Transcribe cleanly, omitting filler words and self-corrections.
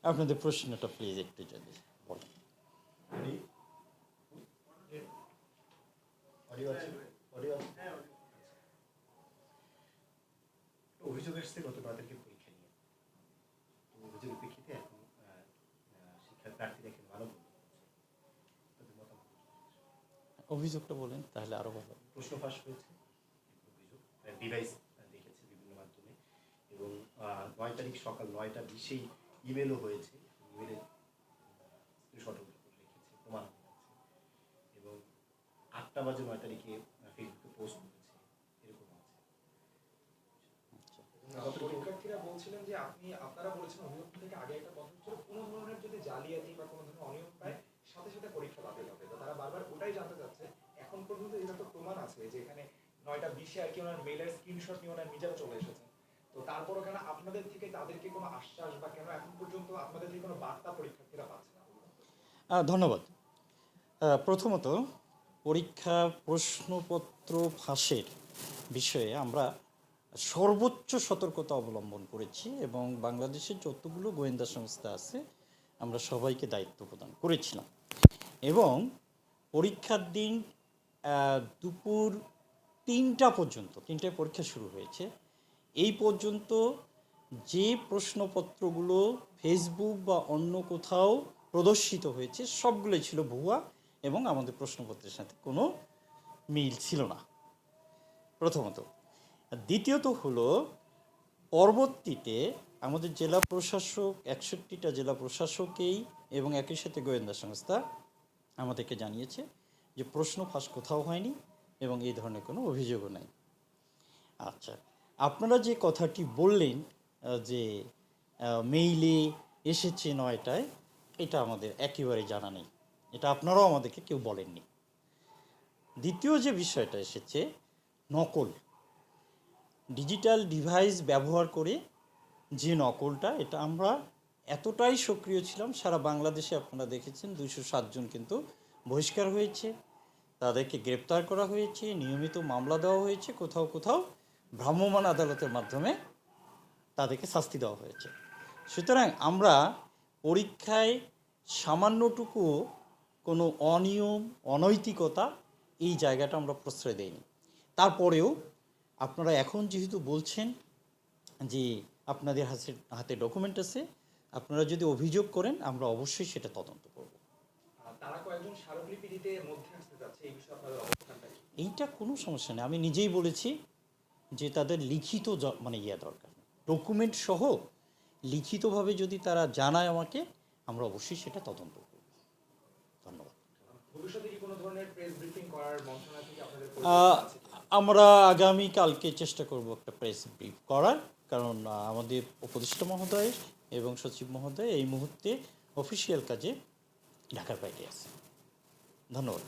আপনাদের প্রশ্নটা প্লিজ একটু যদি বলেন। অভিযোগ এসছে গত 9 তারিখের পরীক্ষা নিয়ে। তো অভিযোগের প্রেক্ষিতে এখন শিক্ষার প্রার্থীরা এখন মানববন্ধন করছে। অভিযোগটা বলেন তাহলে আরো ভালো। প্রশ্ন ফাঁস হয়েছে অভিযোগ, ডিভাইস দেখেছে বিভিন্ন মাধ্যমে, এবং 9 তারিখ সকাল 9টা 20-এই ইমেলও হয়েছে। ইমেলে স্ক্রিনশটও রেখেছে, প্রমাণ আছে, এবং 8টা বাজে 9 তারিখে ফেসবুকে পোস্ট করেছে, এরকম আছে। পরীক্ষার্থীরা বলছিলেন যে আপনারা বলেছেন অভিযোগ থেকে আগে একটা কথা ছিল, কোনো ধরনের যদি জালিয়াতি বা কোনো ধরনের অনিয়ম পায় সাথে সাথে পরীক্ষা বাতিল হবে। তো তারা বারবার ওটাই জানতে চাচ্ছে, এখন পর্যন্ত এটা তো প্রমাণ আছে যে এখানে 9টা 20-এ আর কি ওনার মেইলের স্ক্রিনশট নিয়ে ওনার নিজেরা চলে এসেছেন। তো তারপরও কেন আপনাদের থেকে তাদেরকে কোনো আশ্বাস বা কেন এখন পর্যন্ত আপনাদের থেকে কোনো বার্তা পরীক্ষার্থীরা পাচ্ছে না? ধন্যবাদ। প্রথমত, পরীক্ষা প্রশ্নপত্র ফাঁসের বিষয়ে আমরা সর্বোচ্চ সতর্কতা অবলম্বন করেছি এবং বাংলাদেশের যতগুলো গোয়েন্দা সংস্থা আছে আমরা সবাইকে দায়িত্ব প্রদান করেছিলাম। এবং পরীক্ষার দিন দুপুর 3টা পর্যন্ত, 3টায় পরীক্ষা শুরু হয়েছে, এই পর্যন্ত যে প্রশ্নপত্রগুলো ফেসবুক বা অন্য কোথাও প্রদর্শিত হয়েছে সবগুলোই ছিল ভুয়া এবং আমাদের প্রশ্নপত্রের সাথে কোনো মিল ছিল না, প্রথমত। দ্বিতীয়ত হলো, পরবর্তীতে আমাদের জেলা প্রশাসক 61টা জেলা প্রশাসকেই এবং একই সাথে গোয়েন্দা সংস্থা আমাদেরকে জানিয়েছে যে প্রশ্ন ফাঁস কোথাও হয়নি এবং এই ধরনের কোনো অভিযোগও নাই। আচ্ছা, আপনারা যে কথাটি বললেন যে মেইলে এসেছে 9টায়, এটা আমাদের একেবারে জানা নেই, এটা আপনারাও আমাদেরকে কেউ বলেননি। দ্বিতীয় যে বিষয়টা এসেছে, নকল, ডিজিটাল ডিভাইস ব্যবহার করে যে নকলটা, এটা আমরা এতটাই সক্রিয় ছিলাম, সারা বাংলাদেশে আপনারা দেখেছেন 207 জন কিন্তু বহিষ্কার হয়েছে, তাদেরকে গ্রেপ্তার করা হয়েছে, নিয়মিত মামলা দেওয়া হয়েছে, কোথাও কোথাও ভ্রাম্যমাণ আদালতের মাধ্যমে তাদেরকে শাস্তি দেওয়া হয়েছে। সুতরাং আমরা পরীক্ষায় সামান্যটুকু কোনো অনিয়ম, অনৈতিকতা, এই জায়গাটা আমরা প্রশ্রয় দেইনি। তারপরেও আপনারা এখন যেহেতু বলছেন যে আপনাদের হাতে ডকুমেন্ট আছে, আপনারা যদি অভিযোগ করেন আমরা অবশ্যই সেটা তদন্ত করব। তারা কয়েকজন স্মারকলিপি দিতে মধ্যে আসতে যাচ্ছে, এই বিষয়ে আপনাদের অবস্থানটা কি? এইটা কোনো সমস্যা নেই, আমি নিজেই বলেছি যে তাদের লিখিত দরকার, ডকুমেন্ট সহ লিখিতভাবে যদি তারা জানায় আমাকে, আমরা অবশ্যই সেটা তদন্ত করব। ধন্যবাদ। ভবিষ্যতে কি কোনো ধরনের প্রেস ব্রিফিং করার মন্ত্রণালয় থেকে আপনাদের আমরা আগামীকালকে চেষ্টা করব একটা প্রেস ব্রিফ করার, কারণ আমাদের উপদেষ্টা মহোদয় এবং সচিব মহোদয় এই মুহূর্তে অফিসিয়াল কাজে ঢাকার বাইরে আছে। ধন্যবাদ।